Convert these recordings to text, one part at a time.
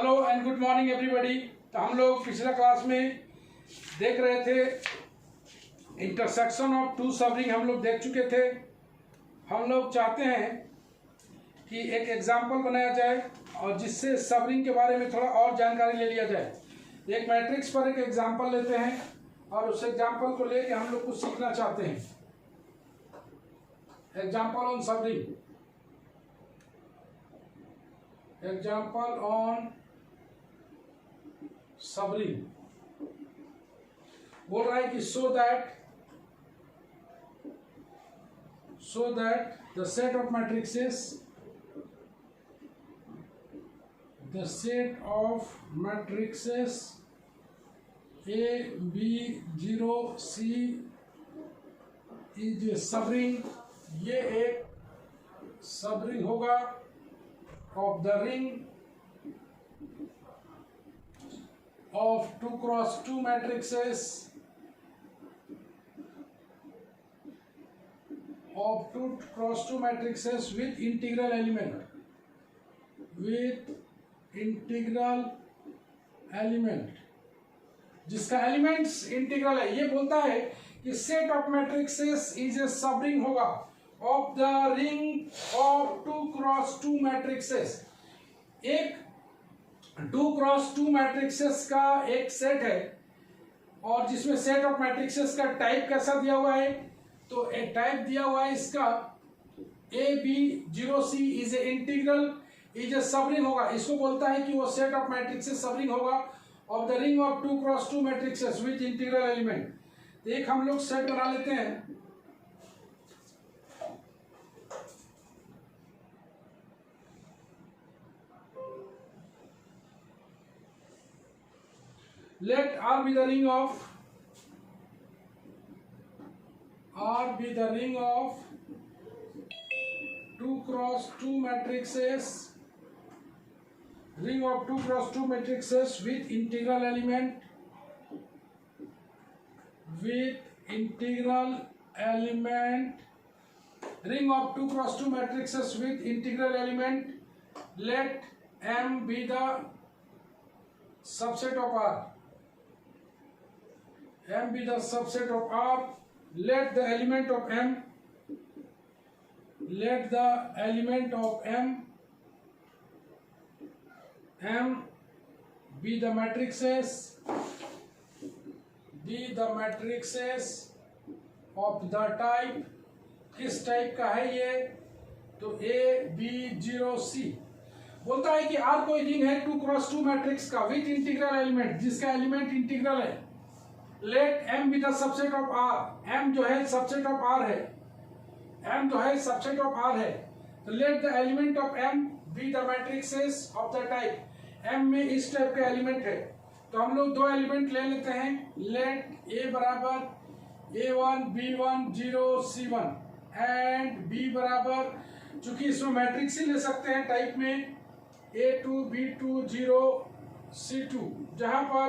Hello and good morning everybody. तो हम लोग पिछला क्लास में देख रहे थे इंटरसेक्शन ऑफ टू सबरिंग, हम लोग देख चुके थे। हम लोग चाहते हैं कि एक एग्जाम्पल बनाया जाए और जिससे सबरिंग के बारे में थोड़ा और जानकारी ले लिया जाए। एक मैट्रिक्स पर एक एग्जाम्पल लेते हैं और उस एग्जाम्पल को लेके हम लोग कुछ सीखना चाहते हैं। Example on subring, example on subring बोल रहा है कि so that the set of matrices A, B, 0, C is a subring. ये एक सबरिंग होगा of the ring of 2x2 matrices with integral element जिसका एलिमेंट्स इंटीग्रल है। ये बोलता है कि set of matrices is a subring होगा of the ring of 2x2 matrices. एक 2x2 मैट्रिक्सेस का एक सेट है और जिसमें सेट ऑफ मैट्रिक्सेस का टाइप कैसा दिया हुआ है, तो एक टाइप दिया हुआ है इसका AB0C is a integral is a subring होगा। इसको बोलता है कि वो सेट ऑफ मैट्रिक्सेस सबरिंग होगा of the ring of 2x2 matrixes with integral element. एक हम लोग सेट बना लेते हैं। Let R be the ring of 2x2 matrices, ring of 2x2 matrices with integral element, ring of 2x2 matrices with integral element. Let M be the subset of R. M be the subset of R. Let the element of M be the matrices of the type। किस type का है ये, तो AB0C बोलता है कि R कोई ring है 2x2 मैट्रिक्स का विथ इंटीग्रल एलिमेंट जिसका एलिमेंट इंटीग्रल है। Let M be the subset of R। M जो है सबसेट ऑफ R है, तो let the element of M be the matrices of the type. M में इस टाइप का एलिमेंट है, तो हम लोग दो एलिमेंट ले लेते हैं। लेट A बराबर A1 B1 0 C1 and B बराबर, चूंकि इसमें मैट्रिक्स ही ले सकते हैं टाइप में, A2 B2 0 C2, जहां पर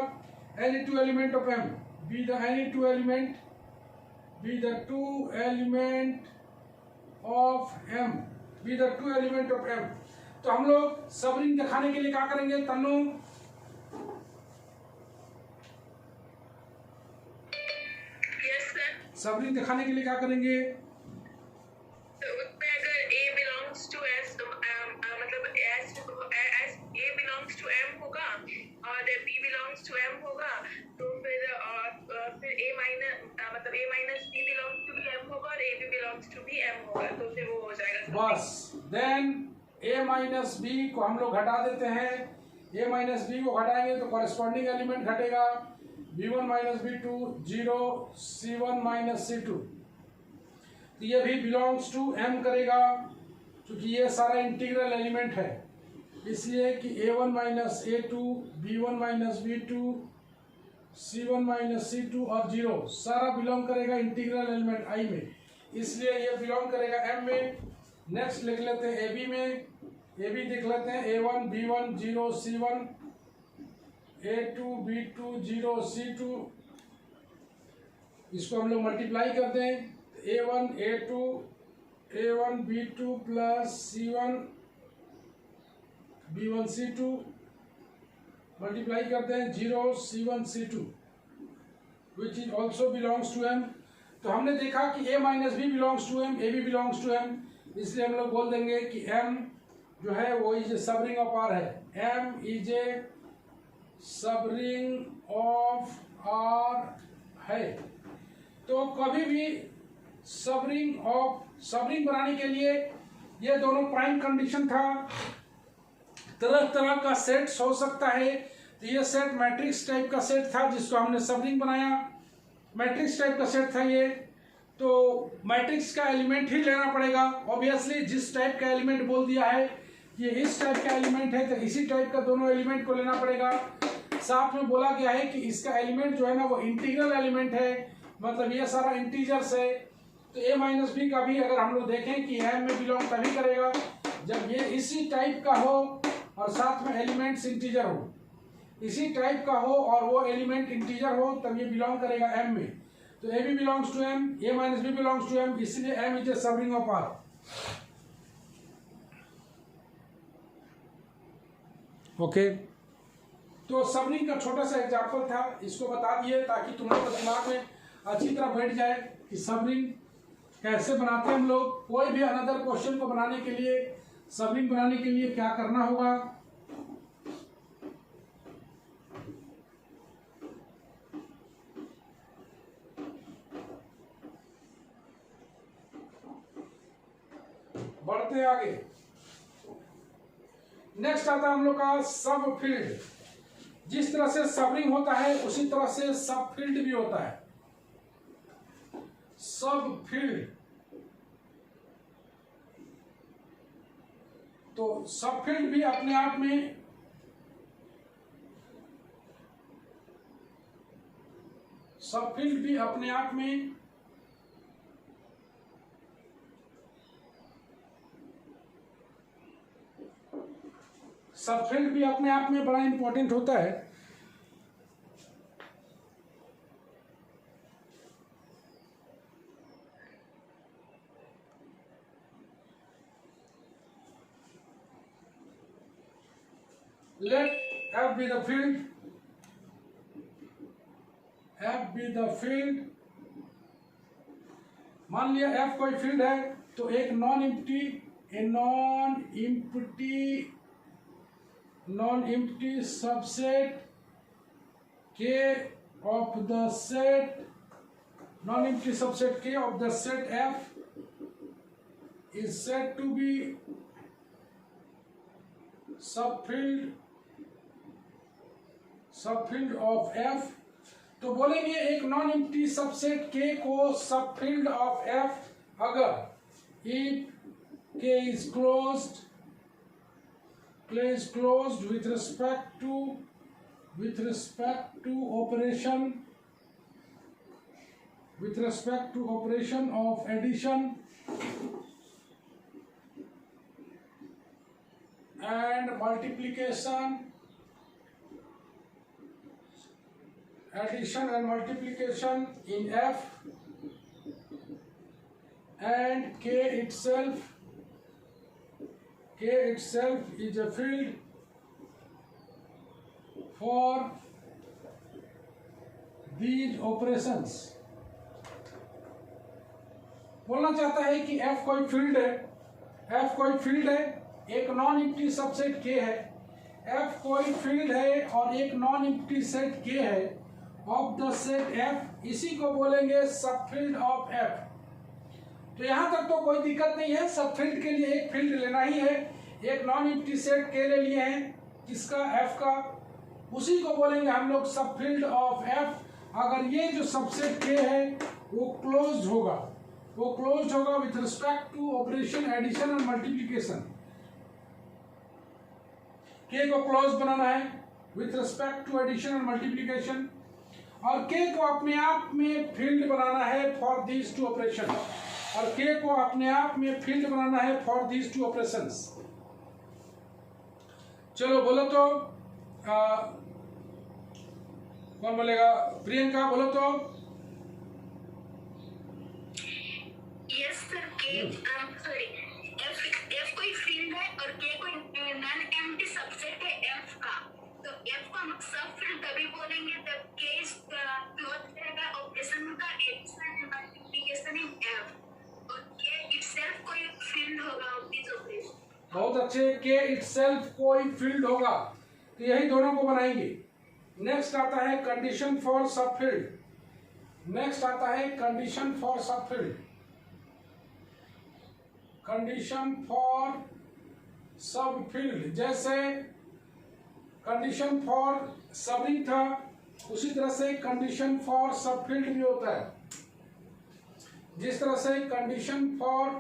any two element of M be the two element of M। तो हम लोग सबरिंग दिखाने के लिए क्या करेंगे तन्नू? Yes sir. सबरिंग दिखाने के लिए क्या करेंगे? तो उसमें अगर A belongs to S, मतलब A belongs to M होगा और B belongs to M होगा, तो फिर A minus B belongs to M होगा और AB belongs to B M होगा, तो फिर वो हो जाएगा। बस देन A माइनस B को हम लोग घटा देते हैं। A माइनस B को घटाएंगे तो कॉरेस्पॉन्डिंग एलिमेंट घटेगा B1 minus B2 0 C1 minus C2। तो ये भी बिलोंग्स टू M करेगा क्योंकि ये सारा इंटीग्रल एलिमेंट है, इसलिए कि A1 minus A2 B1 minus B2 C1 minus C2 और 0 सारा बिलोंग करेगा इंटीग्रल एलिमेंट I में, इसलिए ये बिलोंग करेगा M में। नेक्स्ट लिख लेते हैं AB में। AB देख लेते हैं A1 B1 0 C1 A2 B2 0 C2, इसको हम लोग मल्टीप्लाई करते हैं। A1 A2 A1 B2 plus C1 B1 C2 multiply करते हैं 0 C1 C2 which is also belongs to M। तो हमने देखा कि A minus B belongs to M, A भी बिलोंग्स टू M, इसलिए हम लोग बोल देंगे कि M जो है वो is a subring of R है। M is a subring of R है। तो कभी भी सबरिंग बनाने के लिए ये दोनों प्राइम कंडीशन था। तरह तरह का सेट हो सकता है, तो ये सेट मैट्रिक्स टाइप का सेट था जिसको हमने सबरिंग बनाया। मैट्रिक्स टाइप का सेट था ये, तो मैट्रिक्स का एलिमेंट ही लेना पड़ेगा ऑब्वियसली। जिस टाइप का एलिमेंट बोल दिया है ये इस टाइप का एलिमेंट है, तो इसी टाइप का दोनों एलिमेंट को लेना पड़ेगा। साथ में बोला गया है कि इसका एलिमेंट जो है ना वो इंटीग्रल एलिमेंट है, मतलब ये सारा इंटीजर्स है। तो a माइनस बी का भी अगर हम लोग देखें कि M में बिलोंग तभी करेगा जब ये इसी टाइप का हो और साथ में एलिमेंट्स इंटीजर हो, इसी टाइप का हो और वो एलिमेंट इंटीजर हो, तब ये बिलोंग करेगा M में। तो a भी belongs to M, a minus B belongs to M, इसलिए M is a subring of R। Okay, तो सबरिंग का छोटा सा एग्जांपल था, इसको बता दिए ताकि तुम्हारे दिमाग में अच्छी तरह बैठ जाए कि सबरिंग कैसे बनाते हैं हम लोग। कोई भी अनदर क्वेश्चन को बनाने के लिए, सबरिंग बनाने के लिए क्या करना होगा। बढ़ते हैं आगे। नेक्स्ट आता है हम लोग का सब फील्ड। जिस तरह से सबरिंग होता है उसी तरह से सब फील्ड भी होता है। सब फील्ड, तो सब फील्ड भी अपने आप में सब फील्ड भी अपने आप में बड़ा इंपॉर्टेंट होता है। Let F be the field. F be the field. मान लिया F कोई फील्ड है, तो एक non empty subset K of the set, non-empty subset K of the set F is said to be subfield of F। तो बोलेंगे एक non empty subset K को सबफील्ड ऑफ F अगर if K is closed with respect to operation of addition and multiplication, in F, and K itself is a field for these operations। बोलना चाहता है कि F कोई field है, एक non empty subset K है। F कोई फील्ड है और एक नॉन एम्प्टी सेट K है ऑफ द सेट F, इसी को बोलेंगे सबफील्ड ऑफ F। तो यहां तक तो कोई दिक्कत नहीं है, सबफील्ड के लिए एक फील्ड लेना ही है। एक नॉन एम्प्टी सेट K ले लिए हैं, किसका, F का, उसी को बोलेंगे हम लोग सबफील्ड ऑफ F। अगर ये जो सबसेट K है वो क्लोज्ड होगा with respect to operation addition और मल्टीप्लिकेशन। K को क्लोज बनाना है विथ रिस्पेक्ट टू एडिशन और मल्टीप्लिकेशन, और K को अपने आप में फील्ड बनाना है फॉर दीज टू ऑपरेशन, और K को अपने आप में फील्ड बनाना है फॉर दीज टू ऑपरेशंस। चलो बोलो तो कौन बोलेगा? प्रियंका बोलो तो। यस सर, F कोई फील्ड है और K कोई नॉन एम्प्टी सबसेट है F का। तो F को हम लोग सब फील्ड तभी बोलेंगे जब केस क्लोज रहेगा ऑपरेशन का मल्टीप्लिकेशन इन एफ और के इटसेल्फ कोई फील्ड होगा दिस ऑपरेशन। बहुत अच्छे, के इटसेल्फ कोई फील्ड होगा, तो यही दोनों को बनाएंगे। नेक्स्ट आता है कंडीशन फॉर सब फील्ड। नेक्स्ट आता है कंडीशन फॉर सब फील्ड। कंडीशन फॉर सब फील्ड, जैसे कंडीशन फॉर सबरिंग था उसी तरह से कंडीशन फॉर सब फील्ड भी होता है। जिस तरह से कंडीशन फॉर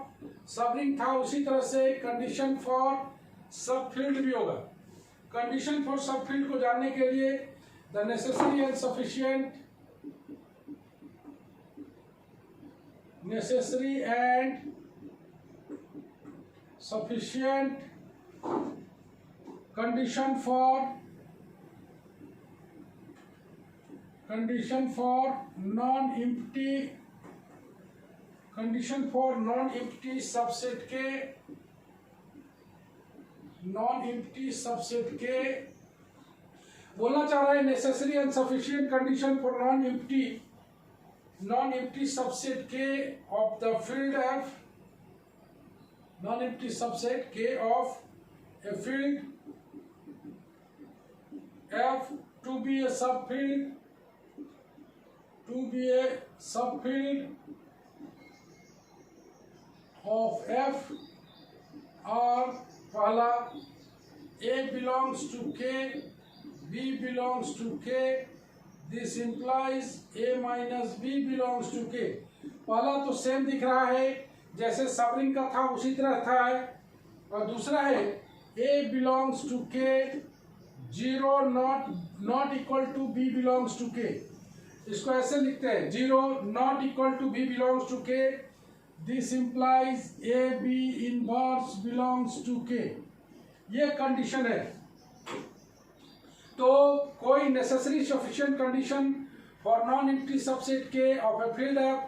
सबरिंग था उसी तरह से कंडीशन फॉर सब फील्ड भी होगा। कंडीशन फॉर सब फील्ड को जानने के लिए the necessary and sufficient condition for non-empty subset के बोलना चाह रहा है necessary and sufficient condition for non-empty subset K of the field F, non-empty subset K of a field F to be a subfield of F are पहला A belongs to K, B belongs to K. This implies A minus B belongs to K. पहला तो same दिख रहा है जैसे subring का था उसी तरह था है, और दूसरा है A belongs to K, 0 not equal to B belongs to K. इसको ऐसे लिखते हैं 0 not equal to B belongs to K. This implies A B inverse belongs to K. ये कंडीशन है। तो कोई necessary sufficient condition for non empty subset K of a field F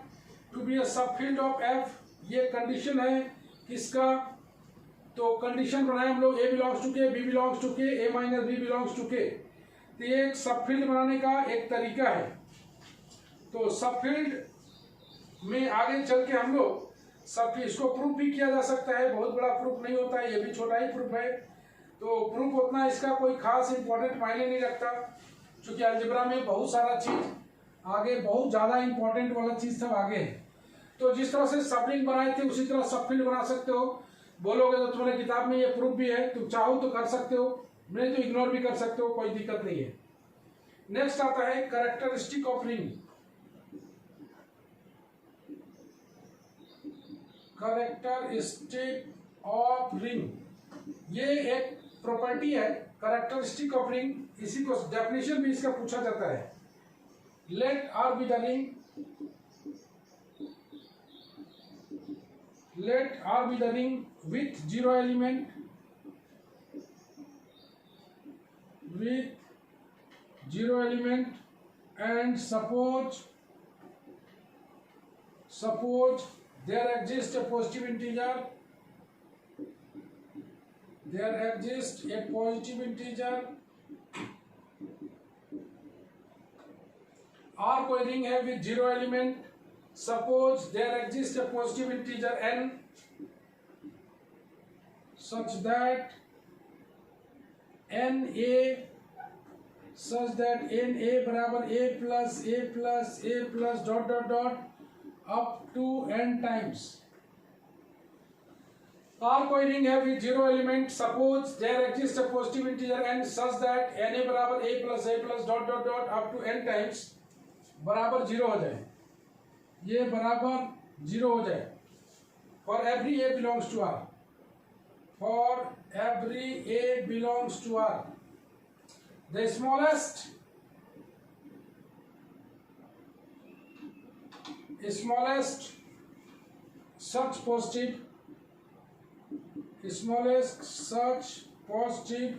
to be a subfield of F, ये condition है किसका? तो condition बनाए हम लोग A belongs to K, B belongs to K, A minus B belongs to K. तो ये एक सबफील्ड बनाने का एक तरीका है। तो सबफील्ड में आगे चल के हम लोग सब इसको प्रूफ भी किया जा सकता है, बहुत बड़ा प्रूफ नहीं होता है, ये भी छोटा ही प्रूफ है। तो प्रूफ उतना इसका कोई खास इंपॉर्टेंट मायने नहीं रखता, क्योंकि अलजेब्रा में बहुत सारा चीज आगे, बहुत ज्यादा इंपॉर्टेंट वाला चीज सब आगे है। तो जिस तरह से सबरिंग बनाए थे उसी तरह सबफील्ड बना सकते हो। बोलोगे तो तुम्हारे किताब में ये प्रूफ भी है, तुम चाहो तो कर सकते हो, नहीं तो इग्नोर भी कर सकते हो, कोई दिक्कत नहीं है। नेक्स्ट आता है characteristic of ring. Characteristic of ring, ये एक प्रॉपर्टी है कैरेक्टरिस्टिक ऑफ रिंग, इसी को डेफिनेशन भी इसका पूछा जाता है। Let R be the ring, let R be the ring with zero element, and suppose there exists a positive integer, R कोई रिंग है with zero element, suppose there exists a positive integer n such that n बराबर a plus dot up to n times। R कोई ring है with zero element, suppose there exists a positive integer n such that na बराबर a plus dot up to n times बराबर 0 हो जाए, ये बराबर 0 हो जाए। For every A belongs to R, for every A belongs to R, the smallest such positive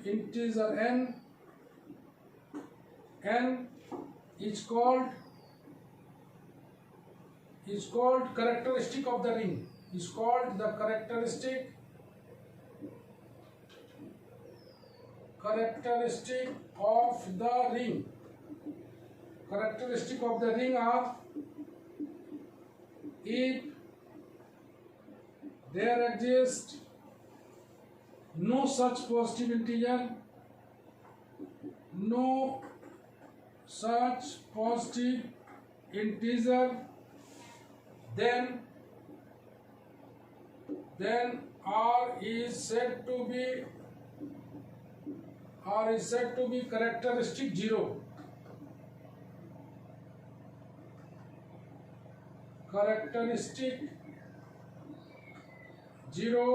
integer n is called characteristic of the ring, is called the characteristic characteristic of the ring. Characteristic of the ring are if there exists no such positive integer, no such positive integer, then R is said to be characteristic 0. Characteristic 0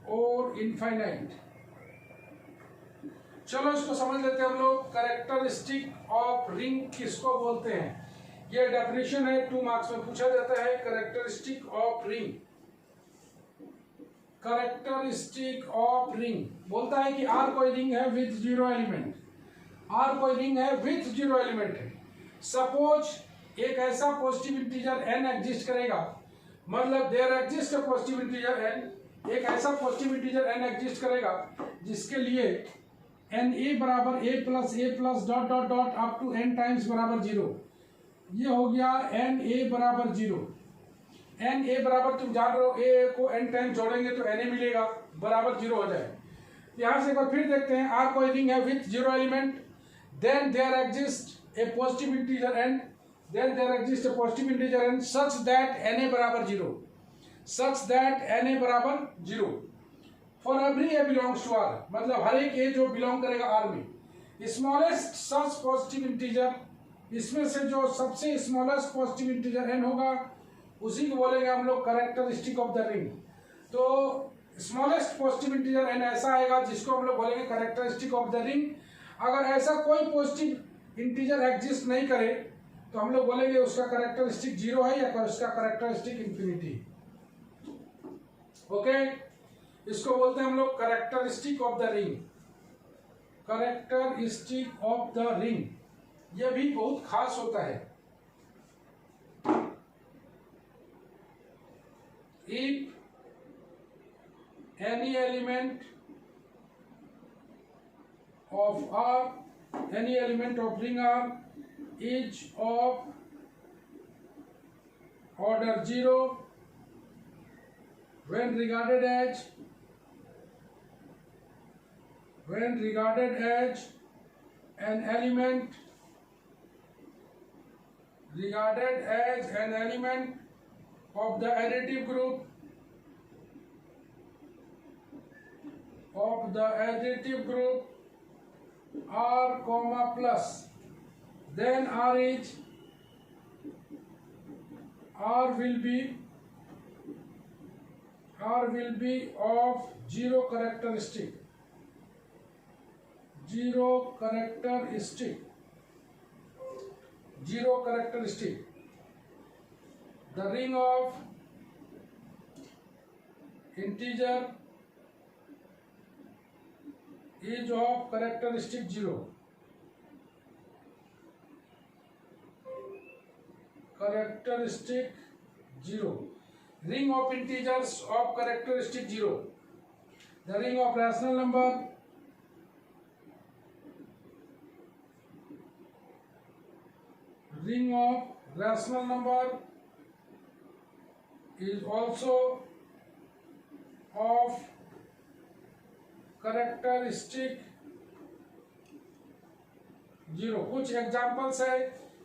और infinite. चलो इसको समझ लेते हैं हम लोग। Characteristic of ring किसको बोलते हैं? ये डेफिनेशन है, 2 मार्क्स में पूछा जाता है। Characteristic of ring, characteristic of ring बोलता है कि आर कोई रिंग है विथ 0 एलिमेंट। आर कोई रिंग है विथ 0 एलिमेंट है। सपोज एक ऐसा पॉजिटिव इंटीजर n एग्जिस्ट करेगा, मतलब there exist a positive integer n, एक ऐसा पॉजिटिव इंटीजर n एग्जिस्ट करेगा जिसके लिए n a बराबर a plus dot dot dot up to n times बराबर 0। ये हो गया n a बराबर 0। n a बराबर, तुम जान रहे हो a को n टाइम जोड़ेंगे तो n a मिलेगा, बराबर 0 हो जाए। यहां से एक बार फिर देखते हैं, R कोई रिंग है with 0 element, then there exist a positive integer n, then there exists a positive integer n such that na बराबर 0, such that na बराबर 0 for every a belongs to R, मतलब हर एक a जो belong करेगा R में, smallest सच positive integer, इसमें से जो सबसे स्मॉलेस्ट पॉजिटिव इंटीजर n होगा उसी को बोलेंगे हम लोग कैरेक्टरिस्टिक ऑफ द रिंग। तो स्मॉलेस्ट पॉजिटिव इंटीजर n ऐसा आएगा जिसको हम लोग बोलेंगे कैरेक्टरिस्टिक ऑफ द रिंग। अगर ऐसा कोई पॉजिटिव इंटीजर एग्जिस्ट नहीं करे तो हम लोग बोलेंगे उसका कैरेक्टरिस्टिक 0 है या उसका कैरेक्टरिस्टिक इंफिनिटी। ओके, इसको बोलते हैं हम लोग characteristic of the ring. Characteristic of the ring ये भी बहुत खास होता है। If any element of R, any element of ring R is of order 0 when regarded as an element of the additive group R comma plus, then R will be of 0 characteristic. The ring of integer is of characteristic 0. Characteristic 0. Ring of integers of characteristic 0. The ring of rational number is also of characteristic 0. कुछ examples है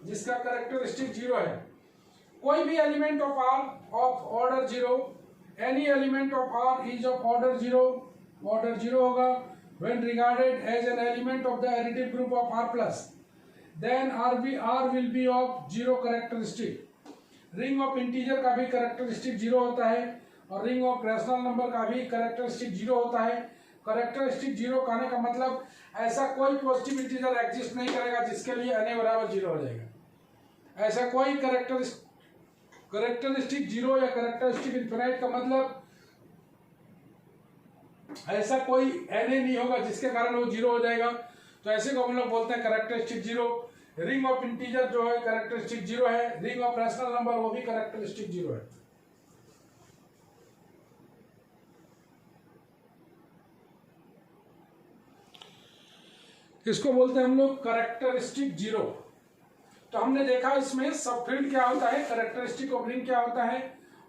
जिसका characteristic 0 है। कोई भी element of R of order 0, any element of R is of order 0, order 0 होगा when regarded as an element of the additive group of R plus, then R will be of 0 characteristic. Ring of integer का भी characteristic 0 होता है और ring of rational number का भी characteristic 0 होता है। कैरेक्टरिस्टिक 0 कहने का मतलब ऐसा कोई पॉजिटिव इंटीजर एग्जिस्ट नहीं करेगा जिसके लिए na बराबर 0 हो जाएगा। ऐसा कोई कैरेक्टरिस्टिक 0 या कैरेक्टरिस्टिक इनफिनाइट का मतलब ऐसा कोई na नहीं होगा जिसके कारण वो 0 हो जाएगा। तो ऐसे को हम लोग बोलते हैं कैरेक्टरिस्टिक 0। रिंग ऑफ इंटीजर जो है कैरेक्टरिस्टिक 0 है, रिंग ऑफ रैशनल नंबर वो भी कैरेक्टरिस्टिक 0 है। इसको बोलते हैं हम लोग कैरेक्टरिस्टिक जीरो। तो हमने देखा इसमें सबफील्ड क्या होता है, कैरेक्टरिस्टिक ऑफ रिंग क्या होता है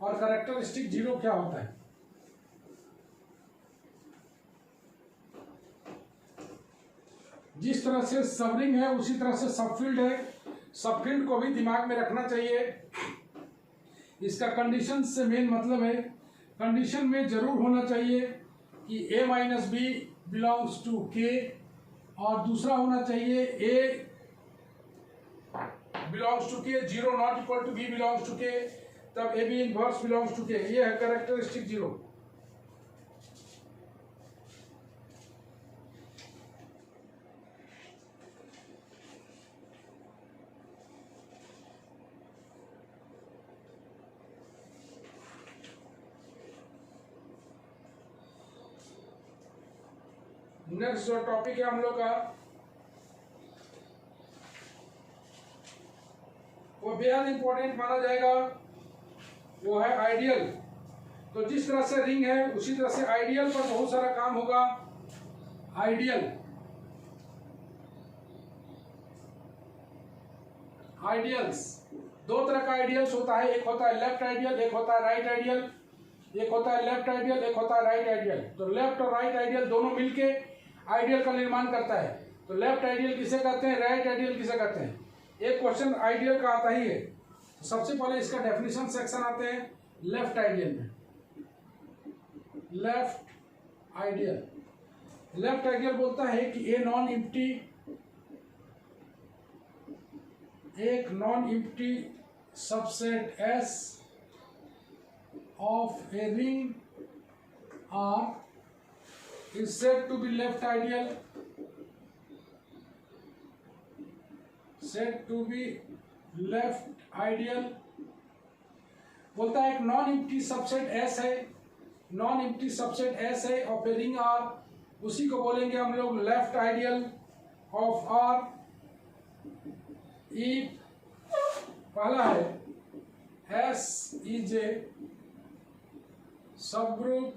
और कैरेक्टरिस्टिक जीरो क्या होता है। जिस तरह से सब रिंग है उसी तरह से सबफील्ड है। सबफील्ड को भी दिमाग में रखना चाहिए। इसका कंडीशन से मेन मतलब है, कंडीशन में जरूर होना चाहिए कि a minus B belongs to K, और दूसरा होना चाहिए a belongs to K, zero not equal to b belongs to K, तब a b inverse belongs to K. ये है कैरेक्टरिस्टिक जीरो। नेक्स्ट जो टॉपिक है हम लोग का वो बेहद इंपॉर्टेंट माना जाएगा, वो है आइडियल। तो जिस तरह से रिंग है उसी तरह से आइडियल पर बहुत सारा काम होगा। आइडियल, आइडियल्स दो तरह का आइडियल्स होता है, एक होता है लेफ्ट आइडियल, एक होता है राइट आइडियल। एक होता है लेफ्ट आइडियल, एक होता है राइट आइडियल। तो लेफ्ट और राइट आइडियल दोनों मिलके आइडियल का निर्माण करता है। तो लेफ्ट आइडियल किसे कहते हैं, राइट आइडियल किसे कहते हैं, एक क्वेश्चन आइडियल का आता ही है। तो सबसे पहले इसका डेफिनेशन सेक्शन आते हैं लेफ्ट आइडियल में। लेफ्ट आइडियल, लेफ्ट आइडियल बोलता है कि ए नॉन एम्प्टी, एक non empty subset S of a ring R is said to be left ideal, said to be left ideal। बोलता है एक नॉन एम्प्टी सबसेट एस है, non empty subset S है of a ring are, उसी को बोलेंगे हम लोग लेफ्ट आइडियल ऑफ आर। पहला है S is a subgroup,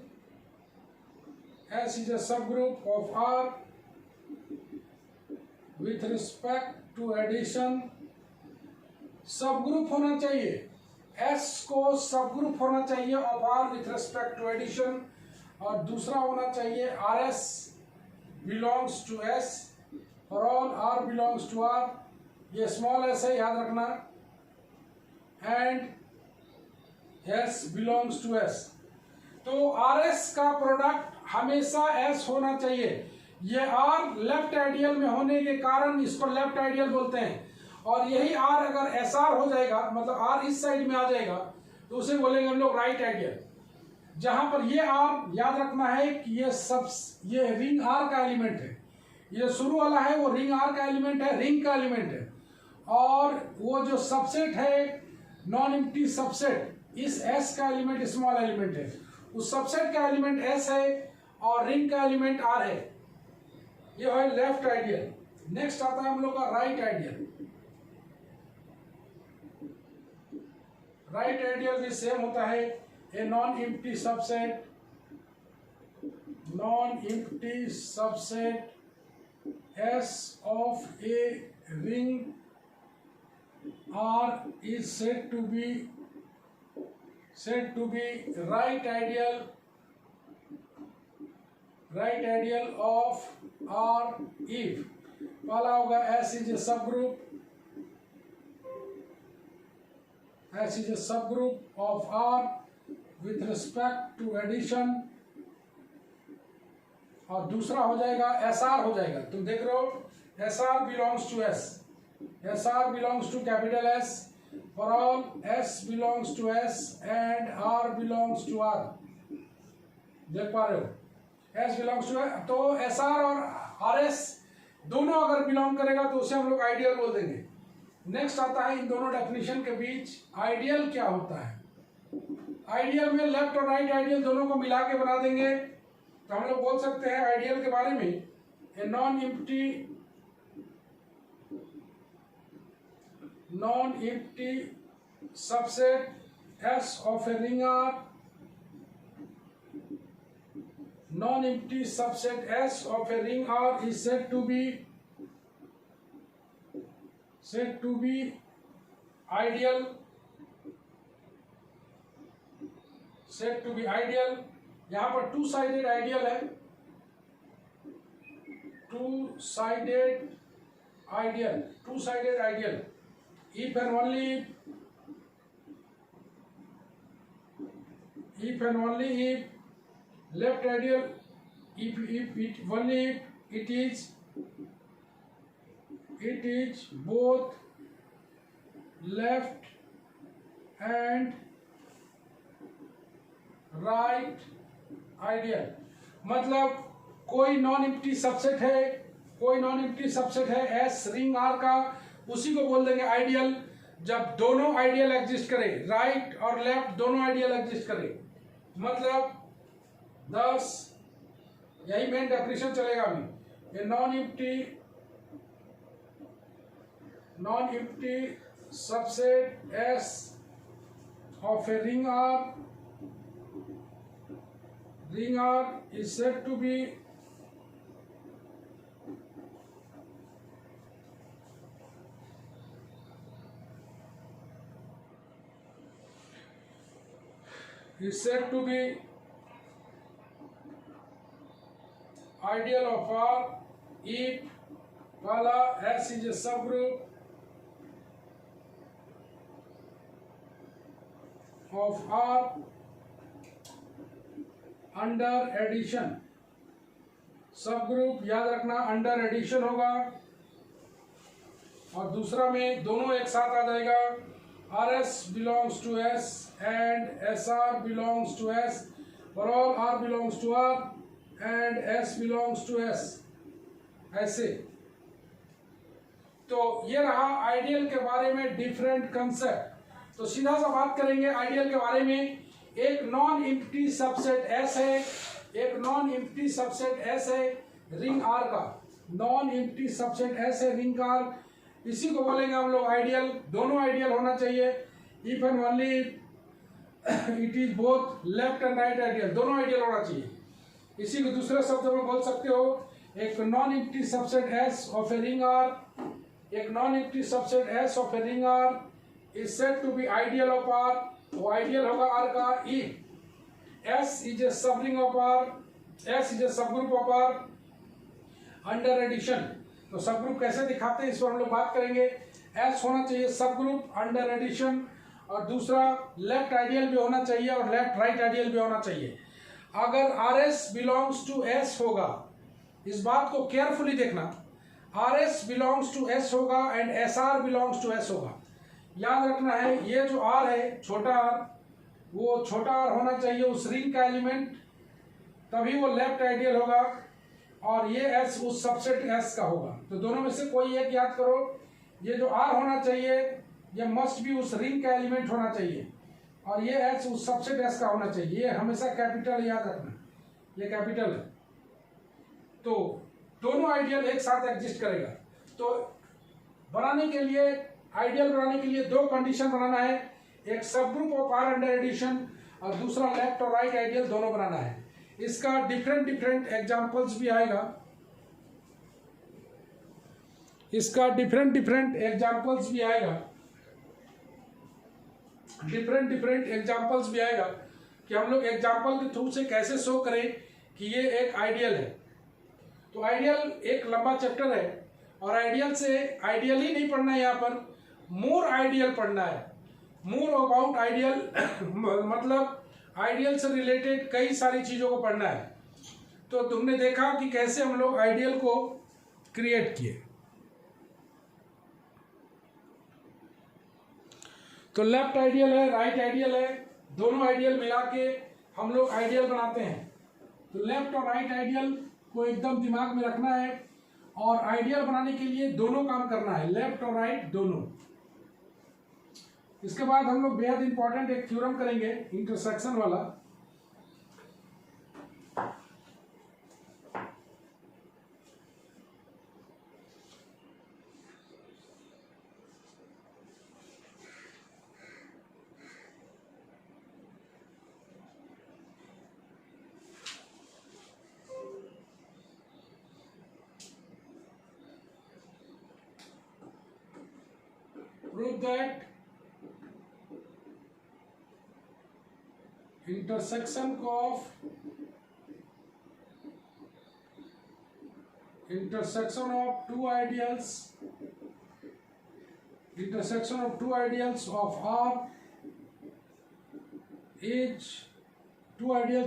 S is a subgroup of R with respect to addition। Subgroup होना चाहिए, S को सबग्रुप होना चाहिए of R with respect to addition। और दूसरा होना चाहिए RS belongs to S for all R belongs to R। ये स्मॉल s है याद रखना, and S belongs to S। तो RS का प्रोडक्ट हमेशा S होना चाहिए। ये R लेफ्ट आइडियल में होने के कारण इसको लेफ्ट आइडियल बोलते हैं, और यही R अगर SR हो जाएगा, मतलब R इस साइड में आ जाएगा, तो उसे बोलेंगे हम लोग राइट आइडियल। जहां पर ये R याद रखना है कि ये रिंग R का एलिमेंट है, ये शुरू वाला है वो रिंग R का एलिमेंट है, रिंग का एलिमेंट है। और वो जो सबसेट है नॉन एम्प्टी सबसेट, इस S का एलिमेंट स्मॉल एलिमेंट है, उस सबसेट का एलिमेंट S है और रिंग का एलिमेंट R है। ये है लेफ्ट आइडियल। नेक्स्ट आता है हम लोग का राइट आइडियल। राइट आइडियल भी सेम होता है, ए non empty subset, non empty subset S of a ring R is said to be right ideal, right ideal of R if पहला होगा S is a subgroup, S is a subgroup of R with respect to addition। और दूसरा हो जाएगा SR हो जाएगा, तुम देख रहे हो SR belongs to S, SR belongs to capital S for all S belongs to S and R belongs to R। देख पा रहे हो S belongs to S, तो SR और RS दोनों अगर बिलोंग करेगा तो उसे हम लोग आइडियल बोल देंगे। नेक्स्ट आता है इन दोनों डेफिनेशन के बीच आइडियल क्या होता है। आइडियल में लेफ्ट और राइट आइडियल दोनों को मिला के बना देंगे, तो हम लोग बोल सकते हैं आइडियल के बारे में ए non empty subset S of a ring R, non-empty subset S of a ring R is said to be said to be ideal, said to be ideal, यहाँ पर टू साइडेड आइडियल है, two sided ideal, two sided ideal, if and only if left ideal, if it only if it is both left and right ideal, मतलब कोई non empty subset है, कोई non empty subset है S ring R का, उसी को बोल देंगे आइडियल जब दोनों आइडियल एग्जिस्ट करे, राइट और लेफ्ट दोनों आइडियल एग्जिस्ट करे। मतलब 10, यही मेन डेफिनेशन चलेगा अभी। A non empty subset S of a ring R is said to be ideal of R if pala S is a subgroup of R under addition. Subgroup याद रखना under addition होगा, और दूसरा में दोनों एक साथ आ जाएगा, R S belongs to S and S R belongs to S, और all R belongs to R and S belongs to S, ऐसे। तो ये रहा आइडियल के बारे में डिफरेंट कंसेप्ट। तो सीधा सा बात करेंगे आइडियल के बारे में। एक नॉन एम्प्टी सबसेट एस है, एक नॉन एम्प्टी सबसेट एस है रिंग आर का, नॉन एम्प्टी सबसेट एस है रिंग आर, इसी को बोलेंगे हम लोग आइडियल। दोनों आइडियल होना चाहिए, if and only it is both left and right ideal, दोनों आइडियल होना चाहिए। इसी को दूसरे शब्दों में बोल सकते हो, एक non empty subset S of a ring R, एक non empty subset S of a ring R is said to be ideal of R. वो आइडियल होगा आर का if S is a subring of R, S is a subgroup of R under addition. तो सब group कैसे दिखाते हैं इस पर हम लोग बात करेंगे। एस होना चाहिए सब ग्रुप अंडर एडिशन, और दूसरा लेफ्ट आइडियल भी होना चाहिए और लेफ्ट राइट आइडियल भी होना चाहिए। अगर R S belongs to S होगा, इस बात को केयरफुली देखना, R S belongs to S होगा and S R belongs to S होगा। याद रखना है ये जो आर है छोटा आर, वो छोटा आर होना चाहिए उस रिंग का एलिमेंट, तभी वो लेफ्ट आइडियल होगा, और ये एस उस सबसेट एस का होगा। तो दोनों में से कोई एक याद करो, ये जो आर होना चाहिए ये मस्ट भी उस रिंग का एलिमेंट होना चाहिए, और ये एस उस सबसेट एस का होना चाहिए। ये हमेशा कैपिटल याद रखना, ये कैपिटल है। तो दोनों आइडियल एक साथ एग्जिस्ट करेगा। तो बनाने के लिए, आइडियल बनाने के लिए दो कंडीशन बनाना है, एक subgroup of R under addition और दूसरा लेफ्ट और राइट आइडियल दोनों बनाना है। इसका डिफरेंट एग्जांपल्स भी आएगा, इसका डिफरेंट एग्जांपल्स भी आएगा, डिफरेंट एग्जांपल्स भी आएगा कि हम लोग एग्जांपल के थ्रू से कैसे शो करें कि ये एक आइडियल है। तो आइडियल एक लंबा चैप्टर है, और आइडियल से आइडियल ही नहीं पढ़ना है, यहाँ पर मोर आइडियल पढ़ना है। मोर अबाउट आइडियल मतलब आइडियल से रिलेटेड कई सारी चीज़ों को पढ़ना है। तो तुमने देखा कि कैसे हम लोग आइडियल को क्रिएट किए। तो लेफ्ट आइडियल है, राइट आइडियल है, दोनों आइडियल मिला के हम लोग आइडियल बनाते हैं। तो लेफ्ट और राइट आइडियल को एकदम दिमाग में रखना है, और आइडियल बनाने के लिए दोनों काम करना है, लेफ्ट और राइट दोनों। इसके बाद हम लोग बेहद इंपॉर्टेंट एक थ्योरम करेंगे इंटरसेक्शन वाला। prove that intersection of two ideals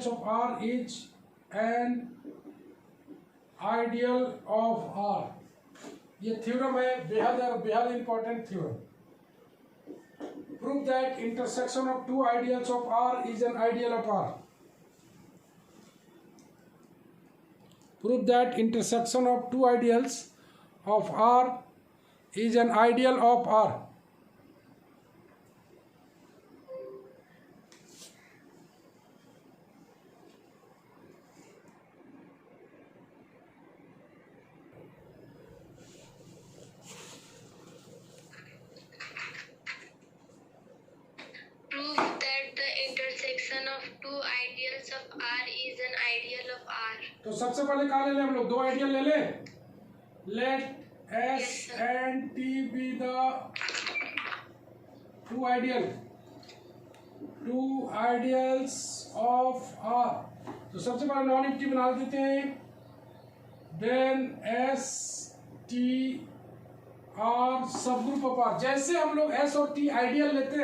of R is an ideal of R. ये थ्योरम है, बेहद important theorem. Prove that intersection of two ideals of R is an ideal of R. Prove that intersection of two ideals of R is an ideal of R. Prove that the intersection of two ideals of R is an ideal of R. तो सबसे पहले कहाँ ले लें हम लोग? दो ideal ले लें. Let S and T be the two ideals of R. तो सबसे पहले नॉन एम्प्टी बना देते हैं. Then S T R सब ग्रुप ऑफ R. जैसे हम लोग S और T आइडियल लेते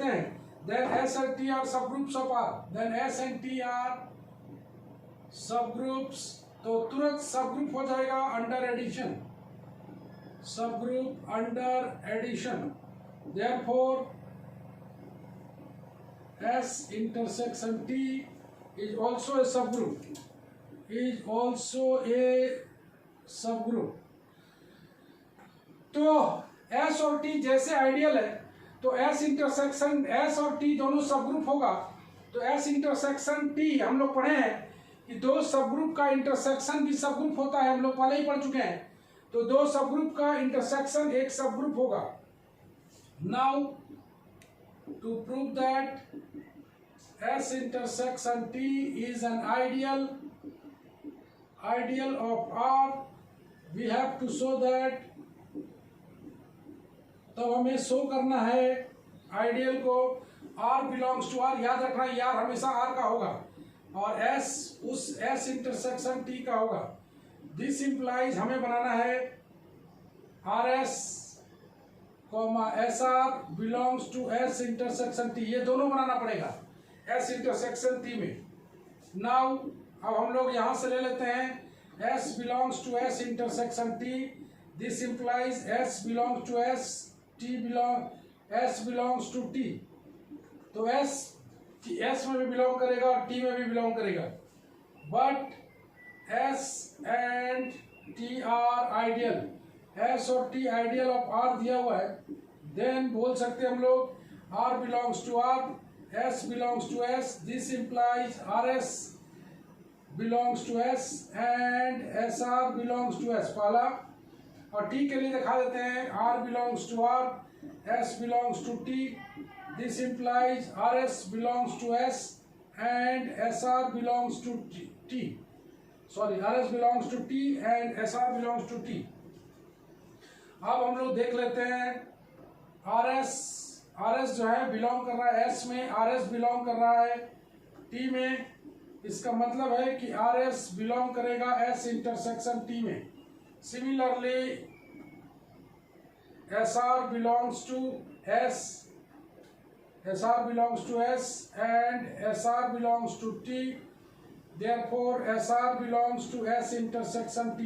हैं, then S and T are subgroups of R. Then S and T are subgroups. तो तुरंत सबग्रुप हो जाएगा under addition. Therefore S intersection T is also a subgroup. तो S और T जैसे आइडियल है, तो S इंटरसेक्शन S और T दोनों सबग्रुप होगा. तो S इंटरसेक्शन T हम लोग पढ़े हैं कि दो सबग्रुप का इंटरसेक्शन भी सबग्रुप होता है. हम लोग पहले ही पढ़ चुके हैं. तो दो सबग्रुप का इंटरसेक्शन एक सबग्रुप होगा. Now to prove that S intersection T is an ideal of R, we have to show that. तब हमें शो करना है आइडियल को. R belongs to R. याद रखना है R हमेशा R का होगा और S उस S इंटरसेक्शन T का होगा. दिस इंप्लाइज हमें बनाना है RS SR belongs to S intersection T. ये दोनों बनाना पड़ेगा S इंटरसेक्शन T में. नाउ अब हम लोग यहाँ से ले लेते हैं S belongs to S intersection T. This implies S belongs to S belongs to T. तो S में भी बिलोंग करेगा और T में भी बिलोंग करेगा. But S and T are ideal. S और T आइडियल ऑफ R दिया हुआ है. देन बोल सकते हैं हम लोग R belongs to R, S belongs to S. This implies RS belongs to S and SR belongs to S. पहला. और T के लिए दिखा देते हैं R belongs to R, S belongs to T. This implies RS belongs to S and SR belongs to T. Sorry, RS belongs to T and SR belongs to T. अब हम लोग देख लेते हैं RS जो है बिलोंग कर रहा है S में, RS बिलोंग कर रहा है T में. इसका मतलब है कि RS बिलोंग करेगा S इंटरसेक्शन T में. Similarly, SR belongs to S. SR belongs to S and SR belongs to T. Therefore, SR belongs to S intersection T.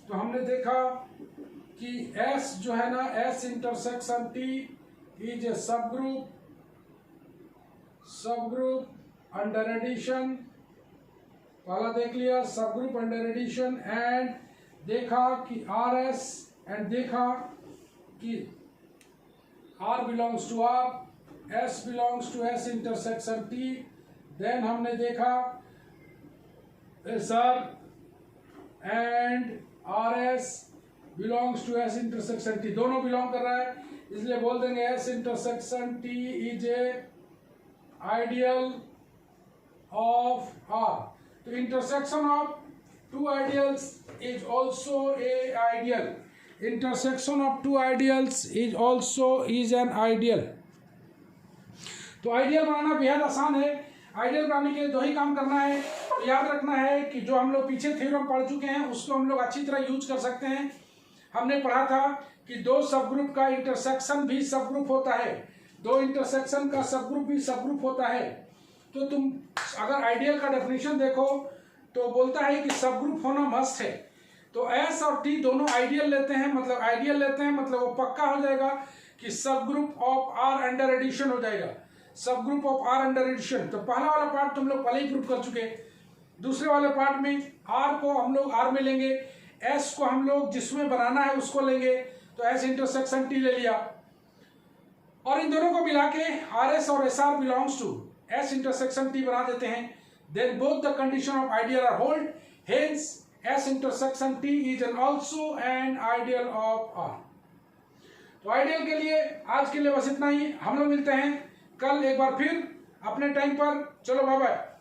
तो हमने देखा कि S जो है ना S intersection T is a subgroup under addition. पहला देख लिया सबग्रुप अंडर एडिशन. एंड देखा कि RS एंड देखा कि R belongs to R, S belongs to S intersection T. Then हमने देखा SR and RS belongs to S intersection T. दोनों बिलोंग कर रहा है, इसलिए बोल देंगे S intersection T is a ideal of R. तो intersection of two ideals is also a ideal. Intersection of two ideals is also is an ideal. तो ideal बनाना बेहद आसान है। आइडियल बनाने के लिए दो ही काम करना है। तो याद रखना है कि जो हम लोग पीछे थ्योरम पढ़ चुके हैं उसको हम लोग अच्छी तरह यूज कर सकते हैं। हमने पढ़ा था कि दो सब ग्रुप का इंटरसेक्शन भी सब ग्रुप होता है, दो इंटरसेक्शन का सब ग्रुप भी सब ग्रुप होता है। तो तुम अगर आइडियल का डेफिनेशन देखो तो बोलता है कि सब ग्रुप होना मस्ट है। तो एस और टी दोनों आइडियल लेते हैं, मतलब आइडियल लेते हैं, मतलब वो पक्का हो जाएगा कि subgroup of R under addition हो जाएगा, subgroup of R under addition. तो पहला वाला पार्ट तुम लोग पहले ही प्रूव कर चुके। दूसरे वाले पार्ट में आर को हम लोग आर में लेंगे, एस को हम लोग जिसमें बनाना है उसको लेंगे, तो एस इंटरसेक्शन टी ले लिया और इन दोनों को मिला के आर एस और S R belongs to S intersection T बना देते हैं। Then both the condition of ideal are hold, hence S intersection T is an also an ideal of R. तो आइडियल के लिए आज के लिए बस इतना ही। हम लोग मिलते हैं कल एक बार फिर अपने टाइम पर। चलो बाय बाय।